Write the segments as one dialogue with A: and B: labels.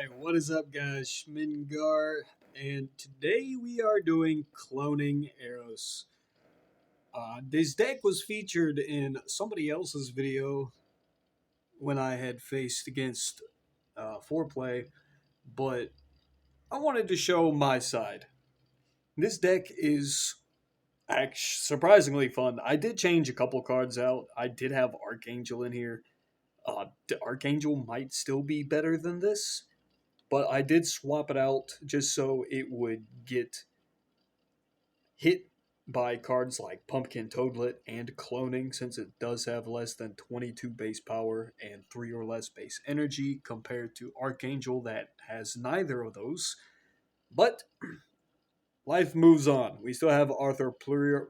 A: Alright, what is up guys? Schmingar, and today we are doing cloning Eros. This deck was featured in somebody else's video when I had faced against Foreplay, but I wanted to show my side. This deck is actually surprisingly fun. I did change a couple cards out. I did have Archangel in here. Archangel might still be better than this, but I did swap it out just so it would get hit by cards like Pumpkin Toadlet and Cloning, since it does have less than 22 base power and 3 or less base energy, compared to Archangel that has neither of those. But life moves on. We still have Arthur Plura,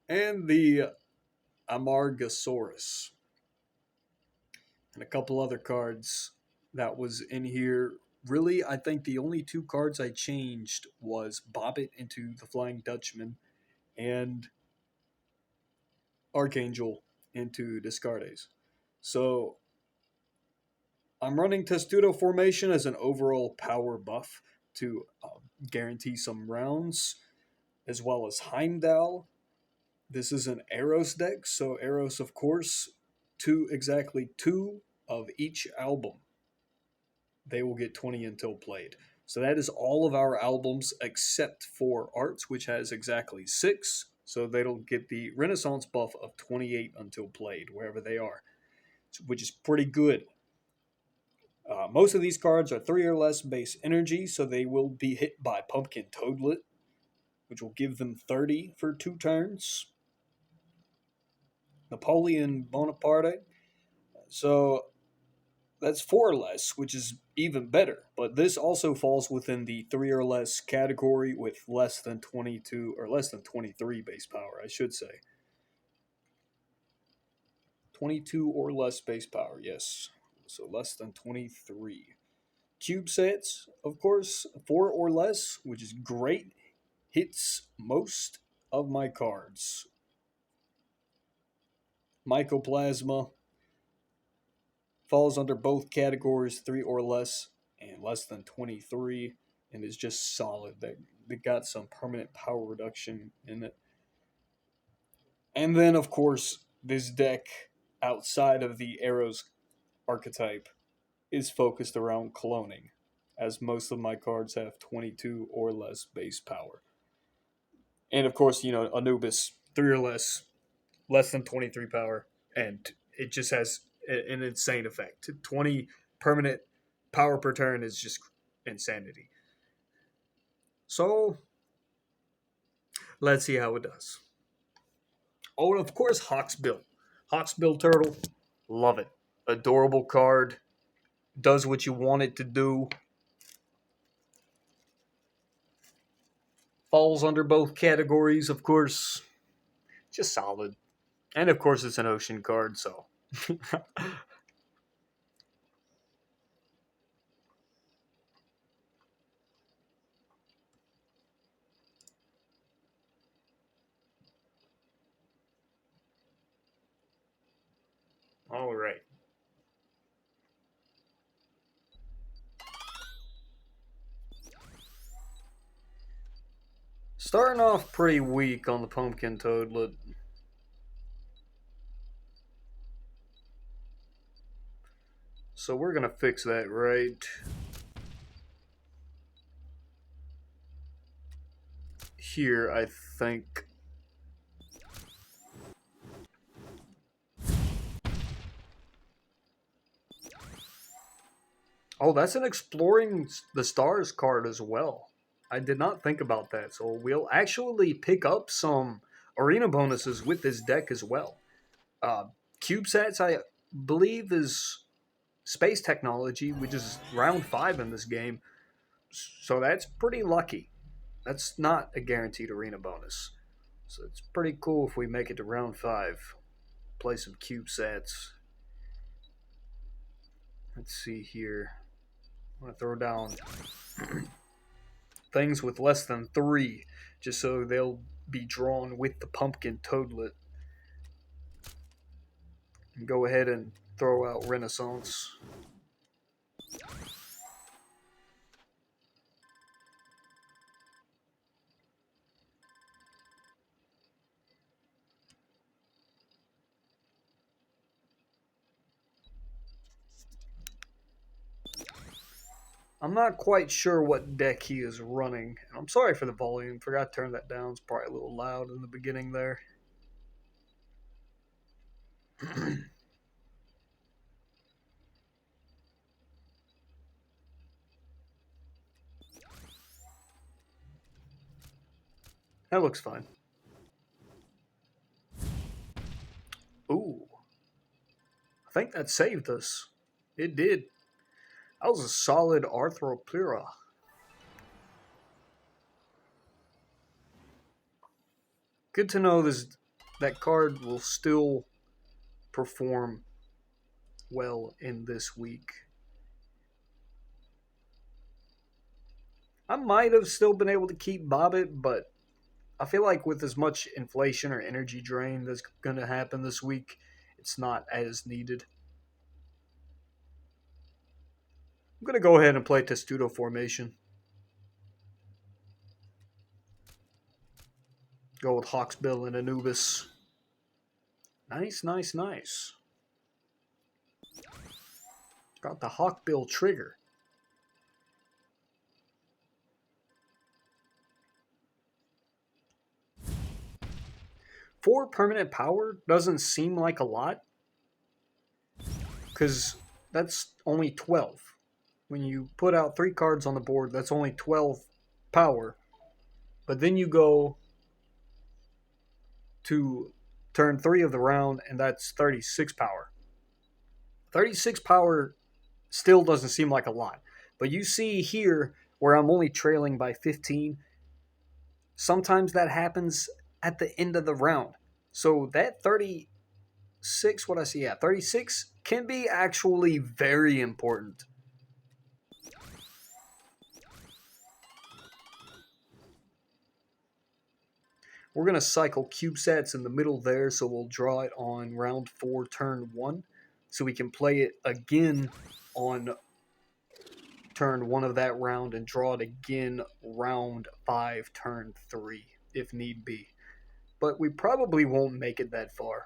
A: and the Amargasaurus, and a couple other cards that was in here. Really, I think the only two cards I changed was Bobbit into the Flying Dutchman and Archangel into Descartes. So I'm running Testudo Formation as an overall power buff to guarantee some rounds, as well as Heimdall. This is an Eros deck, so Eros, of course, exactly two of each album. They will get 20 until played. So that is all of our albums except for Arts, which has exactly 6. So they'll get the Renaissance buff of 28 until played, wherever they are, which is pretty good. Most of these cards are 3 or less base energy, so they will be hit by Pumpkin Toadlet, which will give them 30 for 2 turns. Napoleon Bonaparte. So that's 4 or less, which is even better. But this also falls within the 3 or less category with less than 22 or less than 23 base power, I should say. 22 or less base power, yes. So less than 23. Cube sets, of course, 4 or less, which is great. Hits most of my cards. Mycoplasma falls under both categories, 3 or less and less than 23, and is just solid. They got some permanent power reduction in it. And then, of course, this deck, outside of the Eros archetype, is focused around cloning, as most of my cards have 22 or less base power. And of course, Anubis, 3 or less than 23 power, and it just has an insane effect. 20 permanent power per turn is just insanity. So, let's see how it does. Oh, and of course, Hawksbill. Hawksbill Turtle, love it. Adorable card. Does what you want it to do. Falls under both categories, of course. Just solid. And of course, it's an ocean card, so. All right. Starting off pretty weak on the Pumpkin Toadlet. So we're going to fix that right here, I think. Oh, that's an Exploring the Stars card as well. I did not think about that. So we'll actually pick up some arena bonuses with this deck as well. CubeSats, I believe, is space technology, which is round 5 in this game. So that's pretty lucky. That's not a guaranteed arena bonus. So it's pretty cool if we make it to round 5. Play some CubeSats. Let's see here. I'm going to throw down things with less than 3, just so they'll be drawn with the Pumpkin Toadlet. Go ahead and throw out Renaissance. I'm not quite sure what deck he is running. I'm sorry for the volume. Forgot to turn that down. It's probably a little loud in the beginning there. That looks fine. Ooh. I think that saved us. It did. That was a solid Arthropleura. Good to know this that card will still perform well in this week. I might have still been able to keep Bobbit, but I feel like with as much inflation or energy drain that's going to happen this week, it's not as needed. I'm going to go ahead and play Testudo formation. Go with Hawksbill and Anubis. Nice, nice, nice. Got the Hawkbill trigger. 4 permanent power doesn't seem like a lot, because that's only 12. When you put out 3 cards on the board, that's only 12 power. But then you go to turn 3 of the round, and that's 36 power. 36 power still doesn't seem like a lot. But you see here where I'm only trailing by 15, sometimes that happens at the end of the round. So that 36, what I see at 36 can be actually very important. We're going to cycle CubeSats in the middle there, so we'll draw it on round 4, turn 1. So we can play it again on turn 1 of that round and draw it again round 5, turn 3, if need be. But we probably won't make it that far.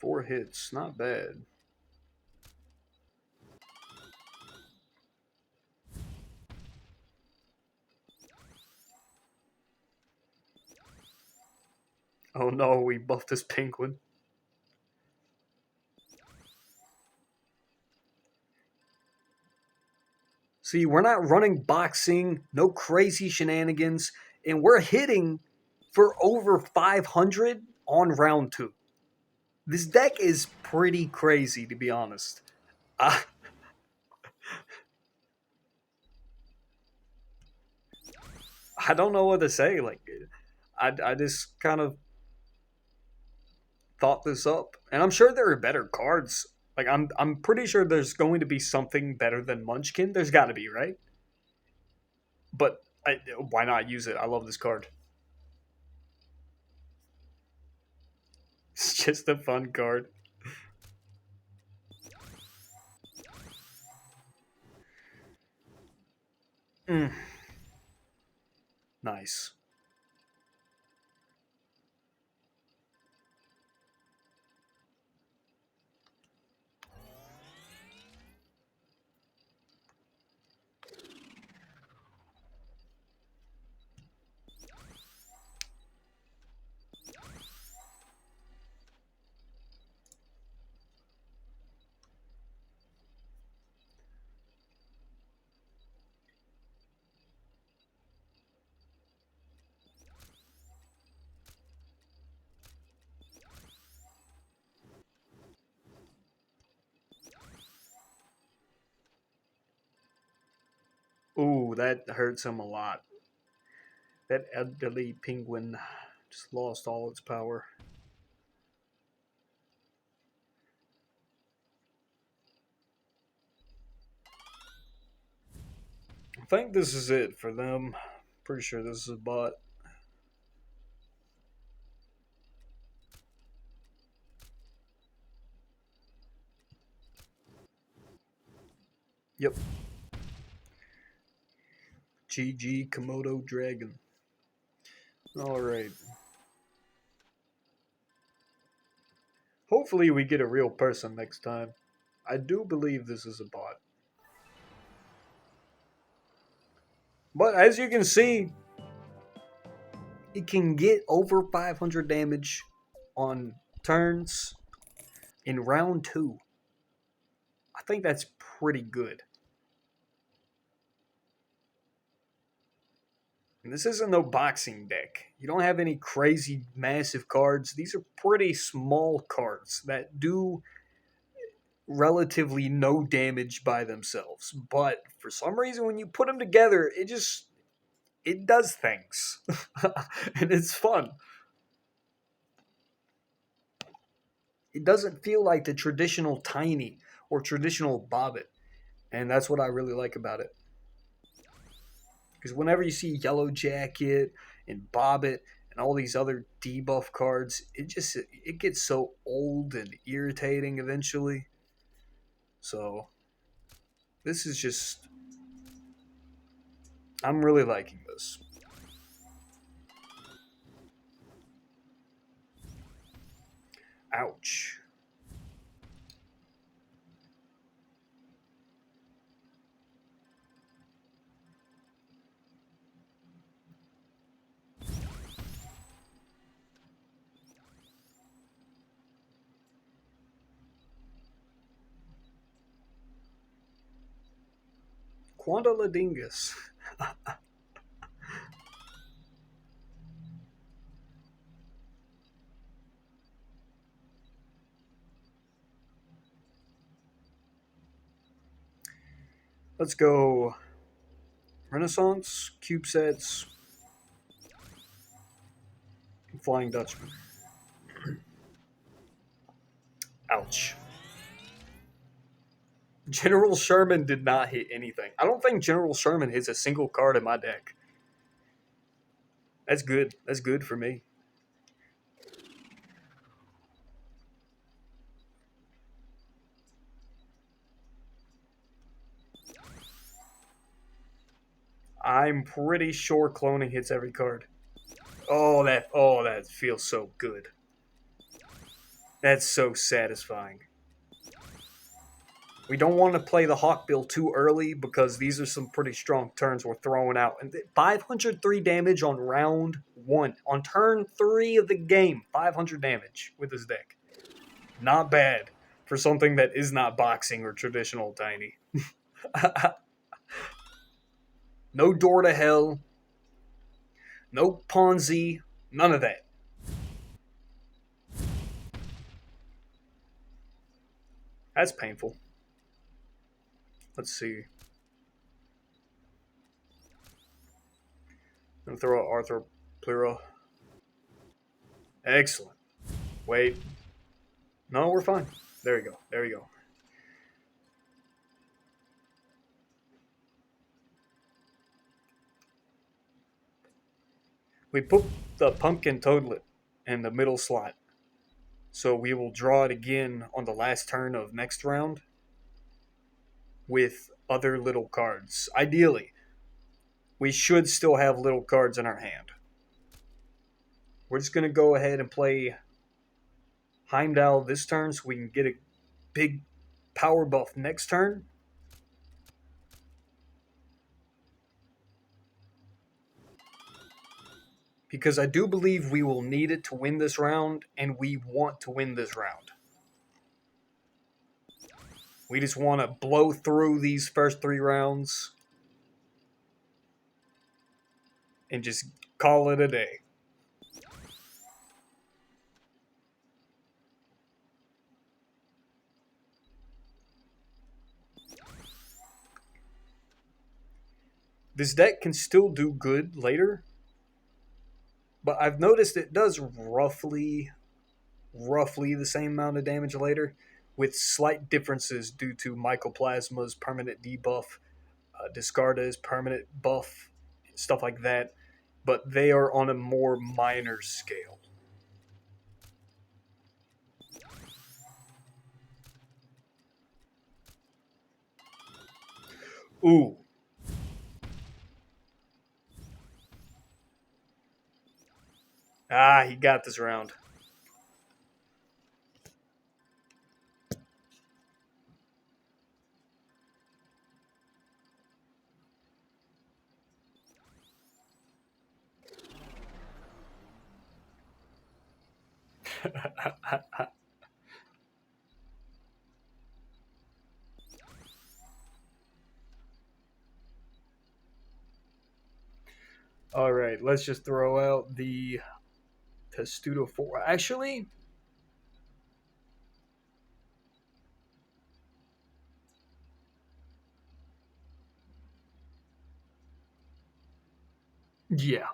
A: Four hits, not bad. Oh no, we buffed this penguin. See, we're not running boxing, no crazy shenanigans, and we're hitting for over 500 on round 2. This deck is pretty crazy, to be honest. I, I don't know what to say. Like, I just kind of thought this up, and I'm sure there are better cards. Like, I'm pretty sure there's going to be something better than Munchkin. There's got to be, right? But why not use it? I love this card. It's just a fun card. Mm. Nice. Ooh, that hurts him a lot. That elderly penguin just lost all its power. I think this is it for them. Pretty sure this is a bot. Yep. GG Komodo Dragon. Alright. Hopefully we get a real person next time. I do believe this is a bot. But as you can see, it can get over 500 damage on turns in round 2. I think that's pretty good. And this isn't no boxing deck. You don't have any crazy massive cards. These are pretty small cards that do relatively no damage by themselves. But for some reason when you put them together, it does things. And it's fun. It doesn't feel like the traditional tiny or traditional bobbit. And that's what I really like about it. Because whenever you see Yellow Jacket and Bobbit and all these other debuff cards, it gets so old and irritating eventually. So this is just, I'm really liking this. Ouch. Quandaladingus. Let's go Renaissance, Cube Sets, Flying Dutchman. Ouch. General Sherman did not hit anything. I don't think General Sherman hits a single card in my deck. That's good. That's good for me. I'm pretty sure cloning hits every card. Oh, that feels so good. That's so satisfying. We don't want to play the Hawkbill too early because these are some pretty strong turns we're throwing out. And 503 damage on round 1. On turn 3 of the game, 500 damage with this deck. Not bad for something that is not boxing or traditional tiny. No door to hell. No Ponzi. None of that. That's painful. Let's see. I'm going to throw out Arthur Plura. Excellent. Wait. No, we're fine. There you go. There you go. We put the pumpkin toadlet in the middle slot. So we will draw it again on the last turn of next round with other little cards. Ideally, we should still have little cards in our hand. We're just going to go ahead and play Heimdall this turn so we can get a big power buff next turn. Because I do believe we will need it to win this round, and we want to win this round. We just want to blow through these first 3 rounds and just call it a day. This deck can still do good later, but I've noticed it does roughly the same amount of damage later, with slight differences due to Mycoplasma's permanent debuff, Discarda's permanent buff, stuff like that, but they are on a more minor scale. Ooh. Ah, he got this round. All right, let's just throw out the Testudo 4. Actually, yeah.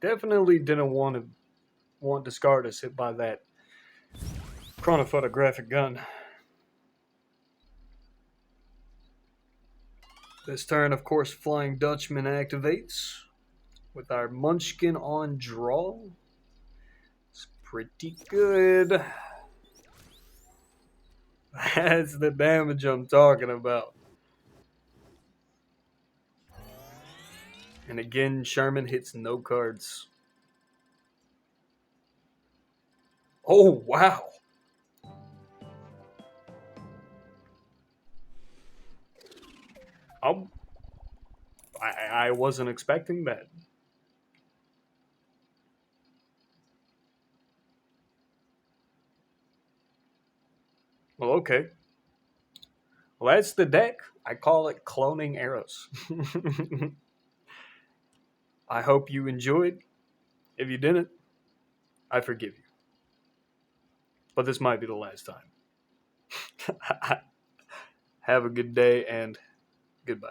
A: Definitely didn't want Discardus hit by that chronophotographic gun. This turn, of course, Flying Dutchman activates with our Munchkin on draw. It's pretty good. That's the damage I'm talking about. And again, Sherman hits no cards. Oh, wow. I'm, I wasn't expecting that. Well, okay. Well, that's the deck. I call it cloning Eros. I hope you enjoyed. If you didn't, I forgive you. But this might be the last time. Have a good day and goodbye.